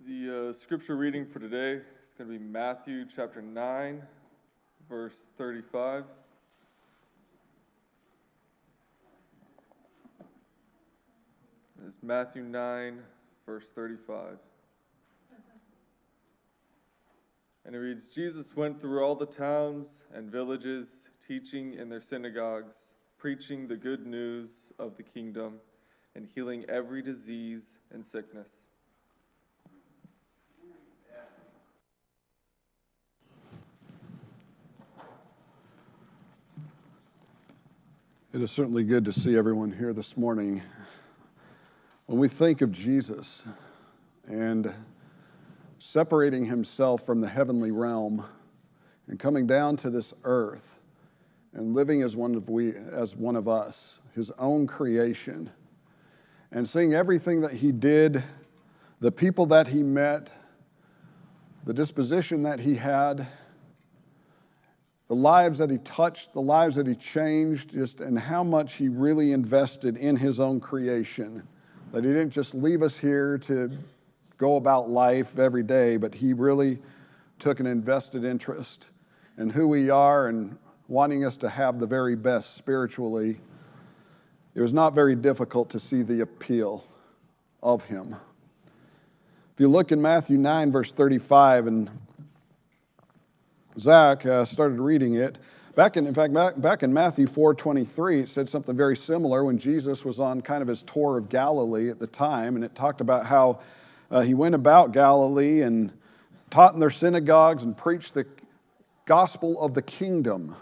The scripture reading for today is going to be Matthew chapter 9, verse 35. It's Matthew 9, verse 35. And it reads, Jesus went through all the towns and villages, teaching in their synagogues, preaching the good news of the kingdom, and healing every disease and sickness. It is certainly good to see everyone here this morning. When we think of Jesus and separating himself from the heavenly realm and coming down to this earth and living as one of us, his own creation, and seeing everything that he did, the people that he met, the disposition that he had, the lives that he touched, the lives that he changed, and how much he really invested in his own creation. That he didn't just leave us here to go about life every day, but he really took an invested interest in who we are and wanting us to have the very best spiritually. It was not very difficult to see the appeal of him. If you look in Matthew 9, verse 35, and Zach started reading it. Back in Matthew 4:23, it said something very similar when Jesus was on kind of his tour of Galilee at the time, and it talked about how he went about Galilee and taught in their synagogues and preached the gospel of the kingdom.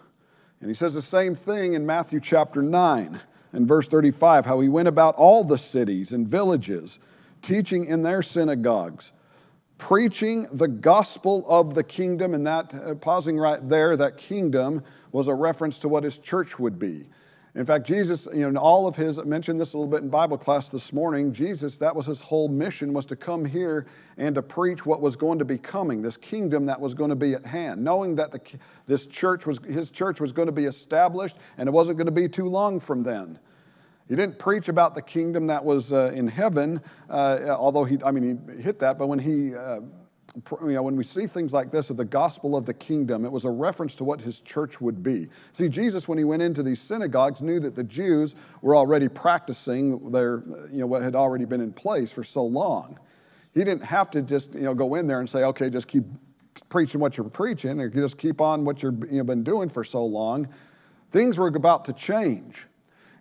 And he says the same thing in Matthew chapter 9 and verse 35, how he went about all the cities and villages, teaching in their synagogues, preaching the gospel of the kingdom. And that, pausing right there, that kingdom was a reference to what his church would be. In fact, Jesus, in all of his, I mentioned this a little bit in Bible class this morning, Jesus, that was his whole mission, was to come here and to preach what was going to be coming, this kingdom that was going to be at hand, knowing that his church was going to be established, and it wasn't going to be too long from then. He didn't preach about the kingdom that was in heaven, although he hit that. But when we see things like this of the gospel of the kingdom, it was a reference to what his church would be. See, Jesus, when he went into these synagogues, knew that the Jews were already practicing what had already been in place for so long. He didn't have to just go in there and say, okay, just keep preaching what you're preaching, or just keep on what you've been doing for so long. Things were about to change.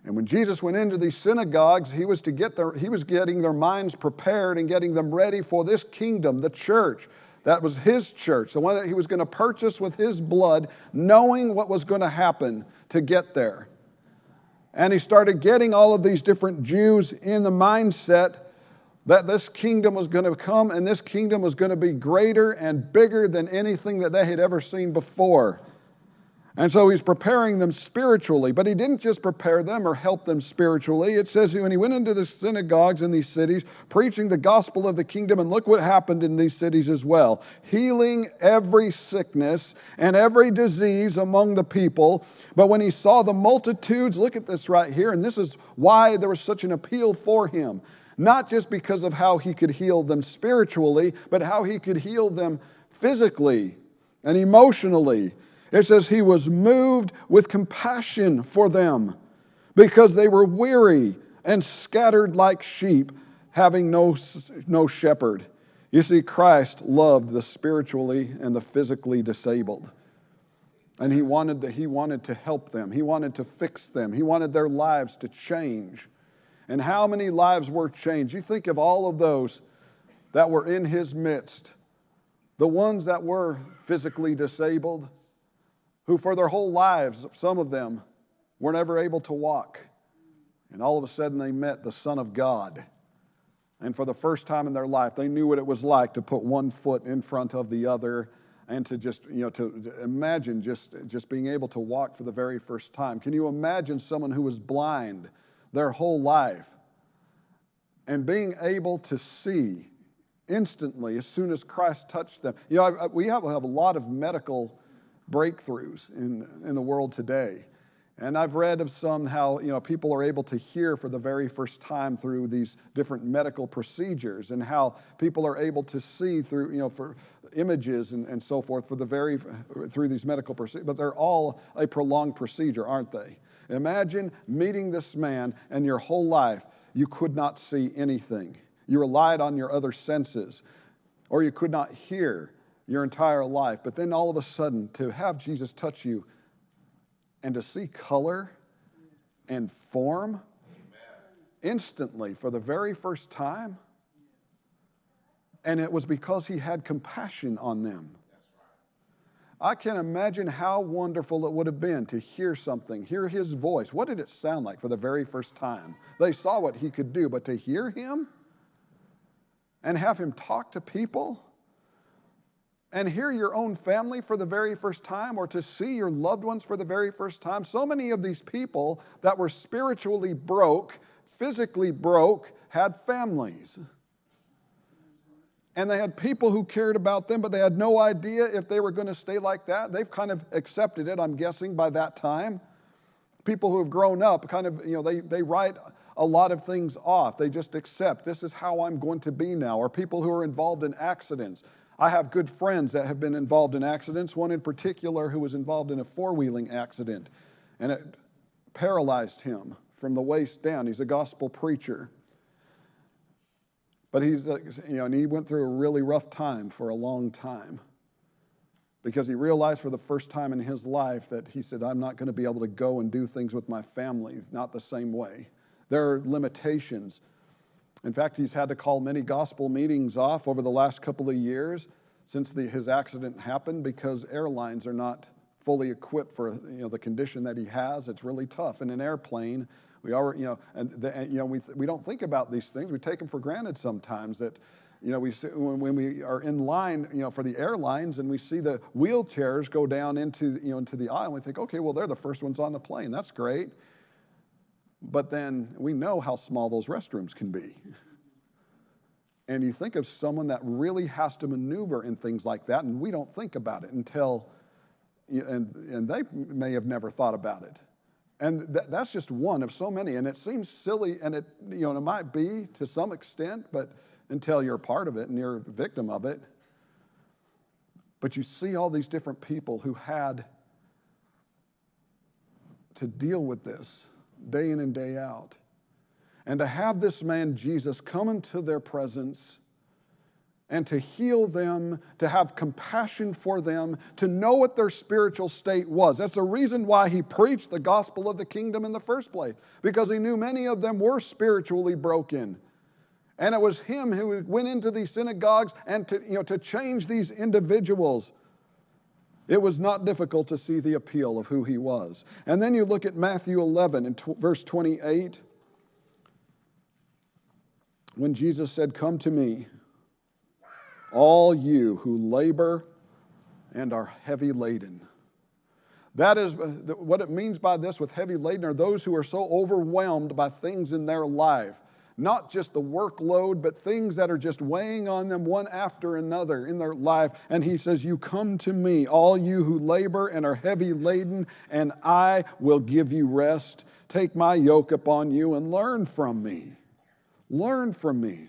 And when Jesus went into these synagogues, he was getting their minds prepared and getting them ready for this kingdom, the church. That was his church, the one that he was going to purchase with his blood, knowing what was going to happen to get there. And he started getting all of these different Jews in the mindset that this kingdom was going to come, and this kingdom was going to be greater and bigger than anything that they had ever seen before. And so he's preparing them spiritually, but he didn't just prepare them or help them spiritually. It says when he went into the synagogues in these cities, preaching the gospel of the kingdom, and look what happened in these cities as well, healing every sickness and every disease among the people. But when he saw the multitudes, look at this right here, and this is why there was such an appeal for him. Not just because of how he could heal them spiritually, but how he could heal them physically and emotionally. It says he was moved with compassion for them because they were weary and scattered like sheep, having no shepherd. You see, Christ loved the spiritually and the physically disabled. And he wanted to help them. He wanted to fix them. He wanted their lives to change. And how many lives were changed? You think of all of those that were in his midst, the ones that were physically disabled, who for their whole lives, some of them, were never able to walk. And all of a sudden they met the Son of God. And for the first time in their life, they knew what it was like to put one foot in front of the other and to just, to imagine just being able to walk for the very first time. Can you imagine someone who was blind their whole life and being able to see instantly as soon as Christ touched them? We have a lot of medical breakthroughs in the world today. And I've read of some how, people are able to hear for the very first time through these different medical procedures, and how people are able to see through, for images and so forth through these medical procedures. But they're all a prolonged procedure, aren't they? Imagine meeting this man, and your whole life you could not see anything. You relied on your other senses, or you could not hear your entire life. But then all of a sudden, to have Jesus touch you and to see color and form instantly for the very first time. And it was because he had compassion on them. I can imagine how wonderful it would have been to hear something, hear his voice. What did it sound like for the very first time? They saw what he could do, but to hear him and have him talk to people and hear your own family for the very first time, or to see your loved ones for the very first time. So many of these people that were spiritually broke, physically broke, had families. And they had people who cared about them, but they had no idea if they were going to stay like that. They've kind of accepted it, I'm guessing, by that time. People who have grown up kind of, they write a lot of things off. They just accept, this is how I'm going to be now. Or people who are involved in accidents. I have good friends that have been involved in accidents, one in particular who was involved in a four-wheeling accident, and it paralyzed him from the waist down. He's a gospel preacher. But and he went through a really rough time for a long time, because he realized for the first time in his life that he said, I'm not going to be able to go and do things with my family, not the same way. There are limitations. In fact, he's had to call many gospel meetings off over the last couple of years since his accident happened, because airlines are not fully equipped for the condition that he has. It's really tough. In an airplane, we don't think about these things. We take them for granted sometimes. That when we are in line for the airlines and we see the wheelchairs go down into the aisle, we think, okay, well, they're the first ones on the plane. That's great. But then we know how small those restrooms can be. And you think of someone that really has to maneuver in things like that, and we don't think about it until, and they may have never thought about it. And that's just one of so many. And it seems silly, and it might be to some extent, but until you're a part of it and you're a victim of it. But you see all these different people who had to deal with this day in and day out. And to have this man, Jesus, come into their presence and to heal them, to have compassion for them, to know what their spiritual state was. That's the reason why he preached the gospel of the kingdom in the first place, because he knew many of them were spiritually broken. And it was him who went into these synagogues and to change these individuals. It was not difficult to see the appeal of who he was. And then you look at Matthew 11 and verse 28, when Jesus said, "Come to me, all you who labor and are heavy laden." That is what it means by this with heavy laden, are those who are so overwhelmed by things in their life. Not just the workload, but things that are just weighing on them one after another in their life. And he says, you come to me, all you who labor and are heavy laden, and I will give you rest. Take my yoke upon you and learn from me. Learn from me.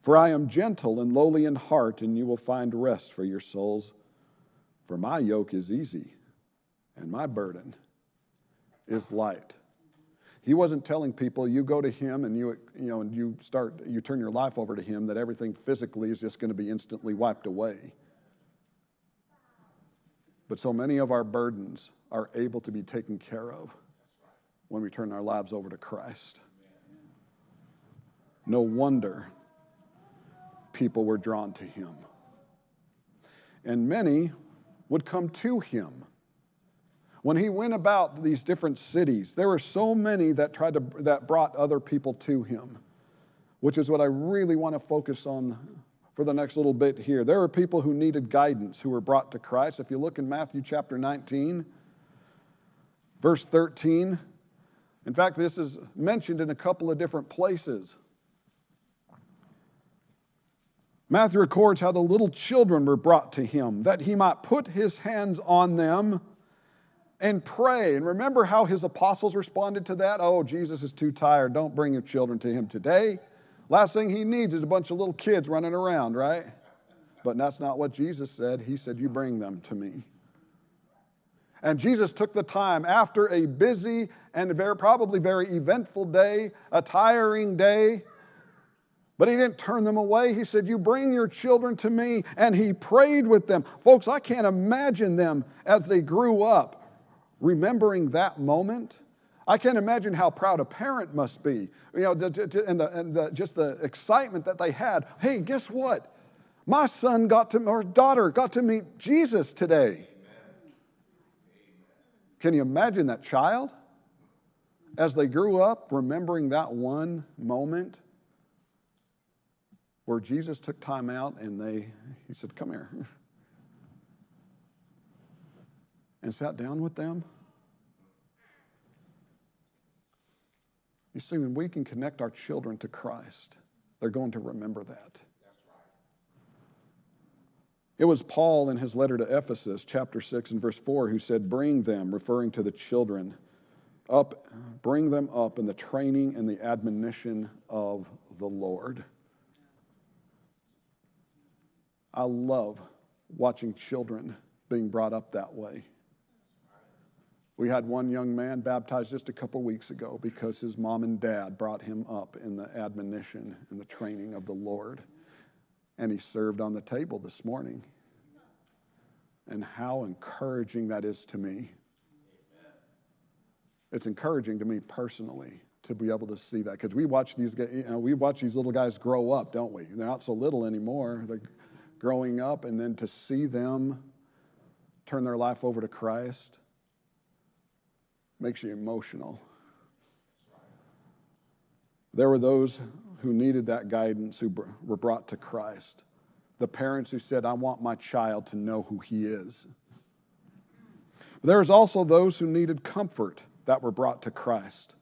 For I am gentle and lowly in heart, and you will find rest for your souls. For my yoke is easy, and my burden is light. He wasn't telling people, you go to him and you turn your life over to him, that everything physically is just going to be instantly wiped away. But so many of our burdens are able to be taken care of when we turn our lives over to Christ. No wonder people were drawn to him. And many would come to him. When he went about these different cities, there were so many that brought other people to him, which is what I really want to focus on for the next little bit here. There were people who needed guidance who were brought to Christ. If you look in Matthew chapter 19, verse 13, in fact, this is mentioned in a couple of different places. Matthew records how the little children were brought to him, that he might put his hands on them and pray. And remember how his apostles responded to that? Oh, Jesus is too tired. Don't bring your children to him today. Last thing he needs is a bunch of little kids running around, right? But that's not what Jesus said. He said, you bring them to me. And Jesus took the time after a busy and probably very eventful day, a tiring day, but he didn't turn them away. He said, you bring your children to me, and he prayed with them. Folks, I can't imagine them as they grew up remembering that moment. I can't imagine how proud a parent must be, just the excitement that they had. Hey, guess what? My son or daughter got to meet Jesus today. Can you imagine that child as they grew up remembering that one moment where Jesus took time out and he said, come here, and sat down with them? You see, when we can connect our children to Christ, they're going to remember that. It was Paul in his letter to Ephesus, chapter 6 and verse 4, who said, bring them, referring to the children, bring them up in the training and the admonition of the Lord. I love watching children being brought up that way. We had one young man baptized just a couple weeks ago because his mom and dad brought him up in the admonition and the training of the Lord. And he served on the table this morning. And how encouraging that is to me. It's encouraging to me personally to be able to see that, because we watch these little guys grow up, don't we? They're not so little anymore. They're growing up, and then to see them turn their life over to Christ makes you emotional. There were those who needed that guidance, who were brought to Christ. The parents who said, I want my child to know who he is. There's also those who needed comfort that were brought to Christ.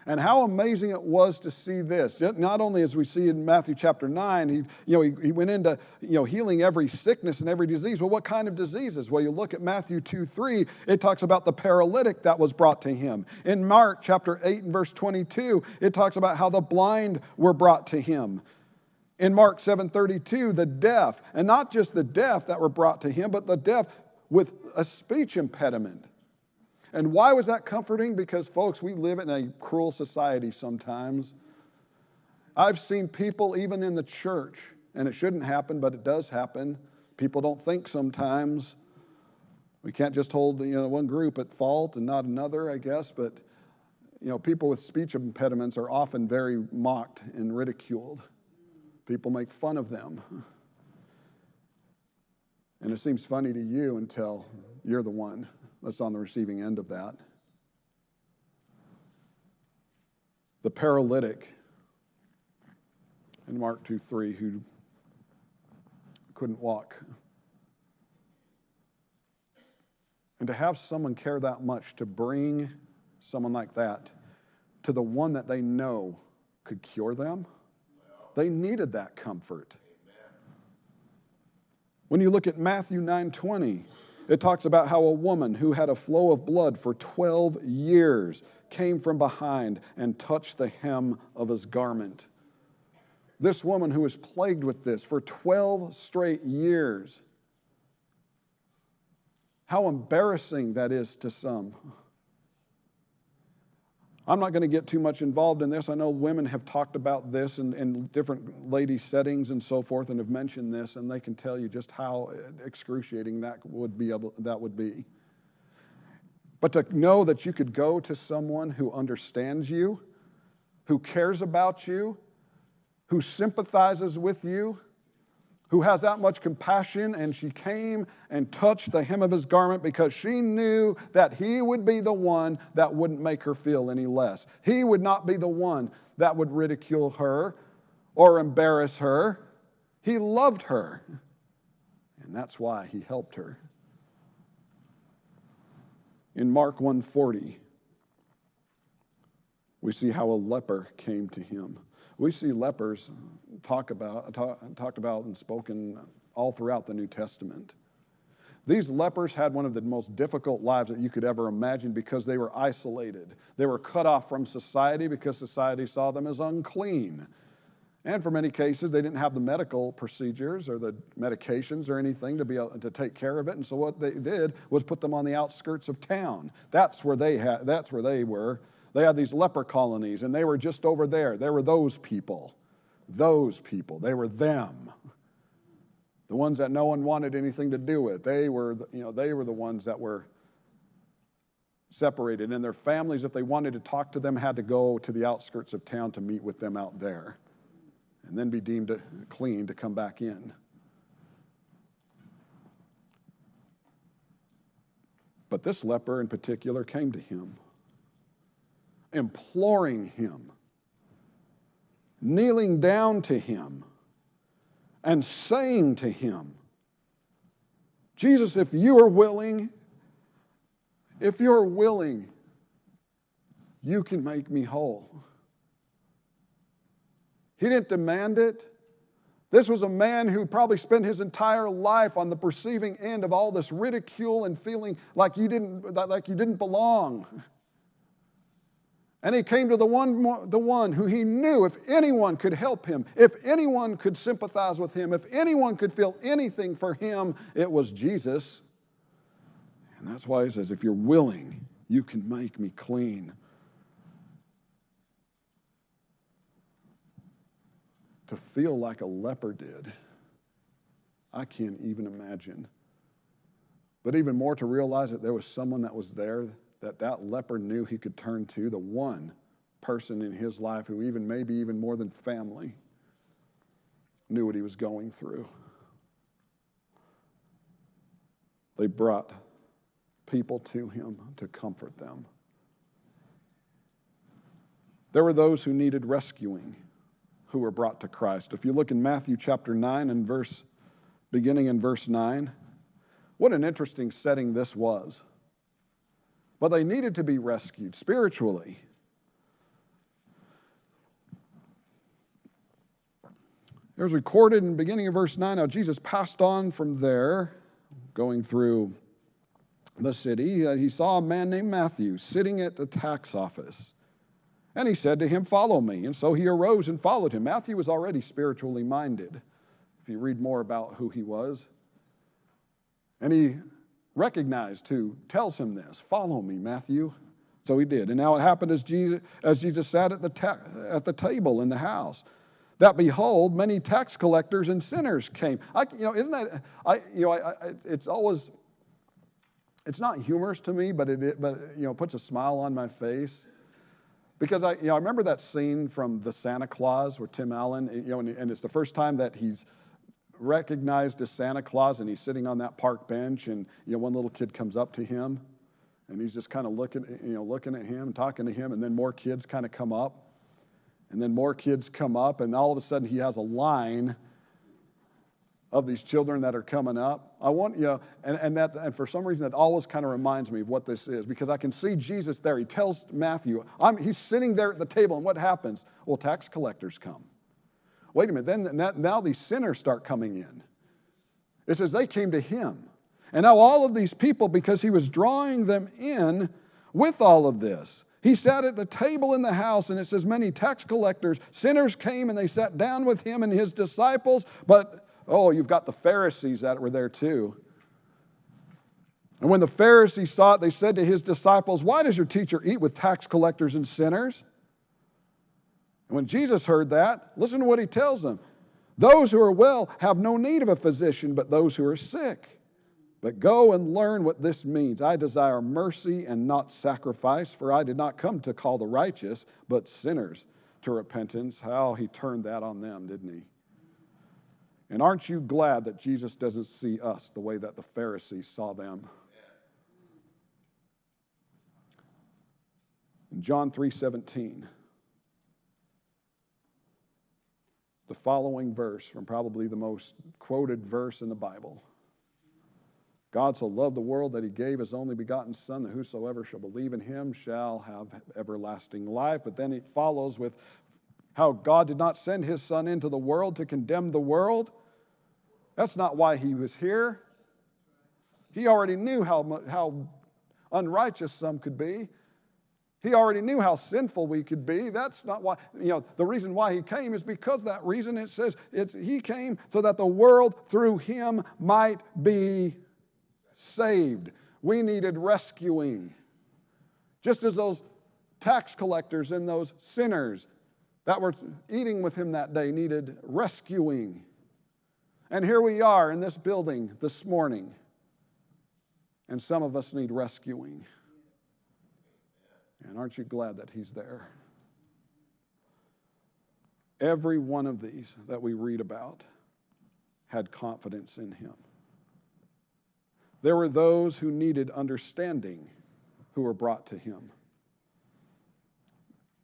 And how amazing it was to see this. Not only as we see in Matthew chapter 9, he went into healing every sickness and every disease. Well, what kind of diseases? Well, you look at Matthew 2:3, it talks about the paralytic that was brought to him. In Mark chapter 8 and verse 22, it talks about how the blind were brought to him. In Mark 7:32, the deaf, and not just the deaf that were brought to him, but the deaf with a speech impediment. And why was that comforting? Because, folks, we live in a cruel society sometimes. I've seen people, even in the church, and it shouldn't happen, but it does happen. People don't think sometimes. We can't just hold one group at fault and not another, I guess. But people with speech impediments are often very mocked and ridiculed. People make fun of them. And it seems funny to you until you're the one that's on the receiving end of that. The paralytic in Mark 2:3 who couldn't walk. And to have someone care that much to bring someone like that to the one that they know could cure them, they needed that comfort. When you look at Matthew 9:20, it talks about how a woman who had a flow of blood for 12 years came from behind and touched the hem of his garment. This woman who was plagued with this for 12 straight years. How embarrassing that is to some. I'm not going to get too much involved in this. I know women have talked about this in different lady settings and so forth and have mentioned this, and they can tell you just how excruciating that would be. But to know that you could go to someone who understands you, who cares about you, who sympathizes with you, who has that much compassion, and she came and touched the hem of his garment because she knew that he would be the one that wouldn't make her feel any less. He would not be the one that would ridicule her or embarrass her. He loved her, and that's why he helped her. In Mark 1:40, we see how a leper came to him. We see lepers talked about and spoken all throughout the New Testament. These lepers had one of the most difficult lives that you could ever imagine because they were isolated. They were cut off from society because society saw them as unclean. And for many cases, they didn't have the medical procedures or the medications or anything to be able to take care of it. And so what they did was put them on the outskirts of town. That's where they were. They had these leper colonies, and they were just over there. They were those people. Those people. They were them. The ones that no one wanted anything to do with. They were the ones that were separated. And their families, if they wanted to talk to them, had to go to the outskirts of town to meet with them out there, and then be deemed clean to come back in. But this leper in particular came to him, imploring him, kneeling down to him, and saying to him, Jesus, if you're willing, you can make me whole. He didn't demand it. This was a man who probably spent his entire life on the receiving end of all this ridicule and feeling like you didn't belong. And he came to the one who he knew, if anyone could help him, if anyone could sympathize with him, if anyone could feel anything for him, it was Jesus. And that's why he says, if you're willing, you can make me clean. To feel like a leper did, I can't even imagine. But even more, to realize that there was someone that was there that leper knew he could turn to, the one person in his life who maybe even more than family, knew what he was going through. They brought people to him to comfort them. There were those who needed rescuing, who were brought to Christ. If you look in Matthew chapter 9 and beginning in verse 9, what an interesting setting this was. But they needed to be rescued spiritually. It was recorded in the beginning of verse 9, how Jesus passed on from there, going through the city. He saw a man named Matthew sitting at the tax office. And he said to him, follow me. And so he arose and followed him. Matthew was already spiritually minded, if you read more about who he was. And he recognized who tells him this. Follow me, Matthew. So he did. And now it happened as Jesus sat at the table in the house, that behold, many tax collectors and sinners came. It's not humorous to me, but it puts a smile on my face. Because I remember that scene from The Santa Claus where Tim Allen, and it's the first time that he's recognized as Santa Claus, and he's sitting on that park bench, and one little kid comes up to him, and he's just kind of looking at him, talking to him, and then more kids kind of come up, and then more kids come up, and all of a sudden he has a line of these children that are coming up. And for some reason that always kind of reminds me of what this is, because I can see Jesus there. He tells Matthew, he's sitting there at the table, and what happens? Well, tax collectors come. Wait a minute, now these sinners start coming in. It says they came to him. And now all of these people, because he was drawing them in with all of this, he sat at the table in the house, and it says many tax collectors, sinners came, and they sat down with him and his disciples, but you've got the Pharisees that were there too. And when the Pharisees saw it, they said to his disciples, why does your teacher eat with tax collectors and sinners? And when Jesus heard that, listen to what he tells them. Those who are well have no need of a physician, but those who are sick. But go and learn what this means. I desire mercy and not sacrifice, for I did not come to call the righteous, but sinners to repentance. How he turned that on them, didn't he? And aren't you glad that Jesus doesn't see us the way that the Pharisees saw them? In John 3:17, the following verse from probably the most quoted verse in the Bible. God so loved the world that he gave his only begotten Son, that whosoever shall believe in him shall have everlasting life. But then it follows with how God did not send his Son into the world to condemn the world. That's not why he was here. He already knew how unrighteous some could be. He already knew how sinful we could be. That's not why, the reason why he came is because that reason. It says he came so that the world through him might be saved. We needed rescuing. Just as those tax collectors and those sinners that were eating with him that day needed rescuing. And here we are in this building this morning, and some of us need rescuing. And aren't you glad that he's there? Every one of these that we read about had confidence in him. There were those who needed understanding who were brought to him.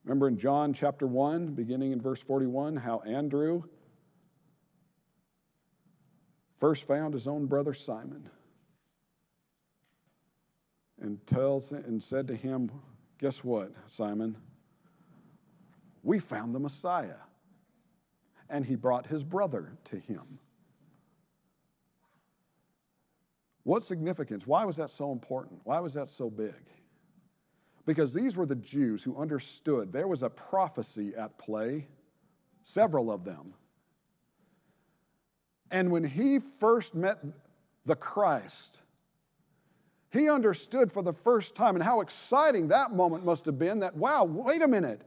Remember in John chapter 1, beginning in verse 41, how Andrew first found his own brother Simon and said to him, guess what, Simon? We found the Messiah. And he brought his brother to him. What significance? Why was that so important? Why was that so big? Because these were the Jews who understood there was a prophecy at play, several of them. And when he first met the Christ, he understood for the first time, and how exciting that moment must have been, that, wow, wait a minute.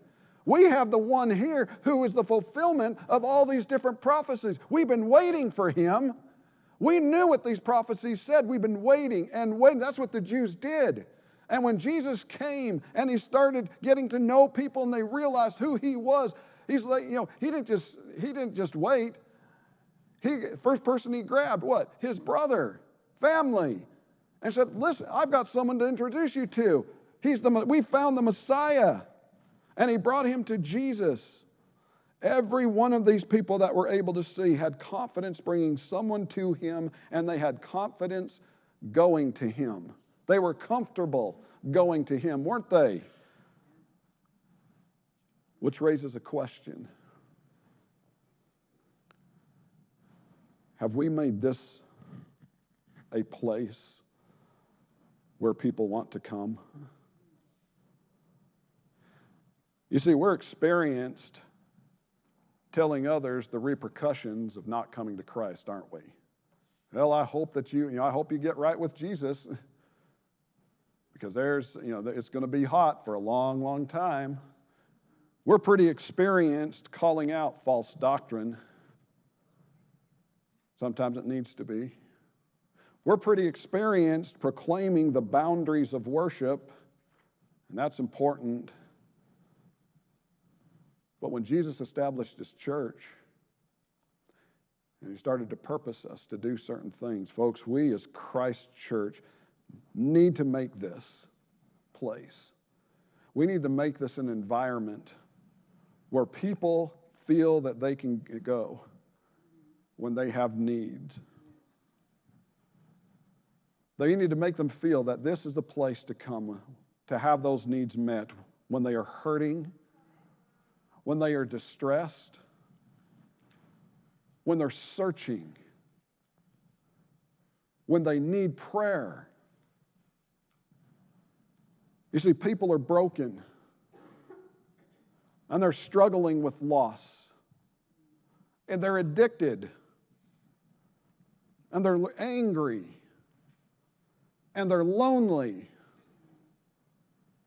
We have the one here who is the fulfillment of all these different prophecies. We've been waiting for him. We knew what these prophecies said. We've been waiting and waiting. That's what the Jews did. And when Jesus came and he started getting to know people and they realized who he was, he's like, he didn't just wait. First person he grabbed, what? His brother, family. And said, listen, I've got someone to introduce you to. We found the Messiah. And he brought him to Jesus. Every one of these people that were able to see had confidence bringing someone to him, and they had confidence going to him. They were comfortable going to him, weren't they? Which raises a question. Have we made this a place where people want to come? You see, we're experienced telling others the repercussions of not coming to Christ, aren't we? Well, I hope that I hope you get right with Jesus, because it's going to be hot for a long, long time. We're pretty experienced calling out false doctrine. Sometimes it needs to be. We're pretty experienced proclaiming the boundaries of worship, and that's important. But when Jesus established his church, and he started to purpose us to do certain things, folks, we as Christ's church need to make this place. We need to make this an environment where people feel that they can go when they have needs. They need to make them feel that this is the place to come to have those needs met when they are hurting, when they are distressed, when they're searching, when they need prayer. You see, people are broken, and they're struggling with loss, and they're addicted, and they're angry, and they're lonely,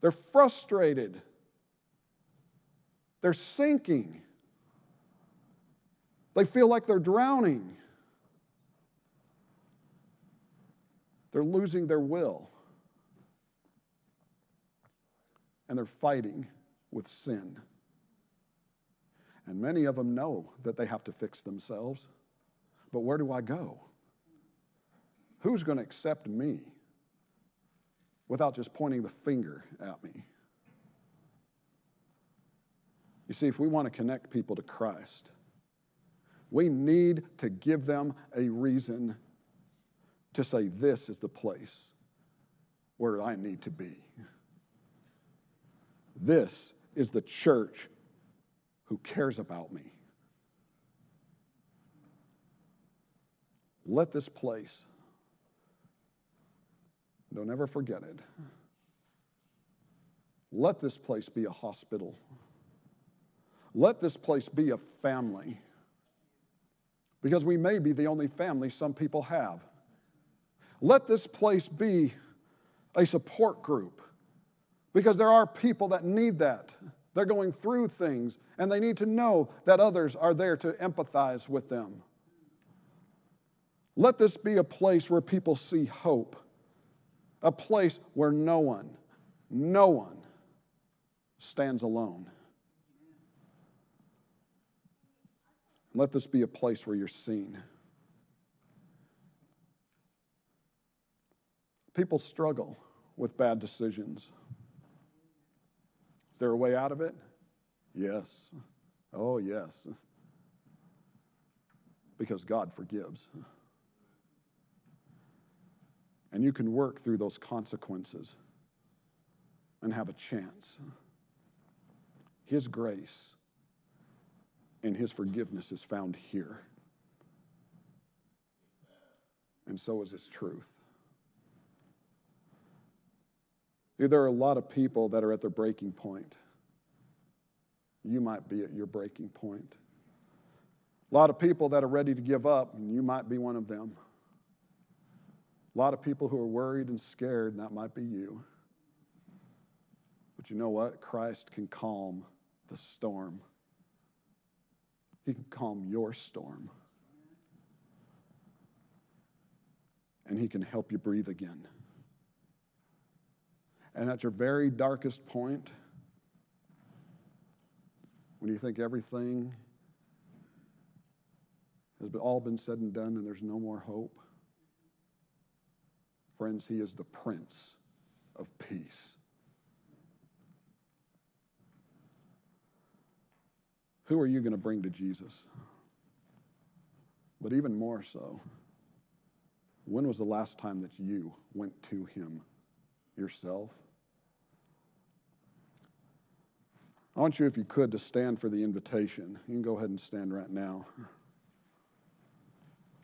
they're frustrated, they're sinking, they feel like they're drowning, they're losing their will, and they're fighting with sin. And many of them know that they have to fix themselves, but where do I go? Who's going to accept me without just pointing the finger at me? You see, if we want to connect people to Christ, we need to give them a reason to say, this is the place where I need to be. This is the church who cares about me. Let this place Don't ever forget it. Let this place be a hospital. Let this place be a family. Because we may be the only family some people have. Let this place be a support group. Because there are people that need that. They're going through things, and they need to know that others are there to empathize with them. Let this be a place where people see hope. A place where no one stands alone. Let this be a place where you're seen. People struggle with bad decisions. Is there a way out of it? Yes. Oh, yes. Because God forgives. And you can work through those consequences and have a chance. His grace and His forgiveness is found here. And so is His truth. There are a lot of people that are at their breaking point. You might be at your breaking point. A lot of people that are ready to give up, and you might be one of them. A lot of people who are worried and scared, and that might be you. But you know what? Christ can calm the storm. He can calm your storm. And He can help you breathe again. And at your very darkest point, when you think everything has all been said and done and there's no more hope, friends, He is the Prince of Peace. Who are you going to bring to Jesus? But even more so, when was the last time that you went to Him yourself? I want you, if you could, to stand for the invitation. You can go ahead and stand right now.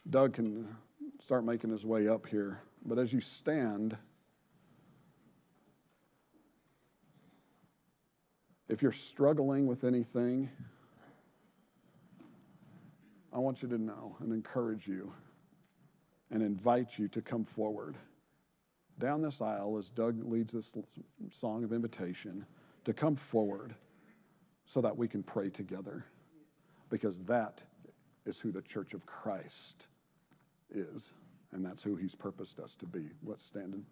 Doug can start making his way up here. But as you stand, if you're struggling with anything, I want you to know and encourage you and invite you to come forward down this aisle as Doug leads this song of invitation, to come forward so that we can pray together, because that is who the Church of Christ is, and that's who He's purposed us to be. Let's stand and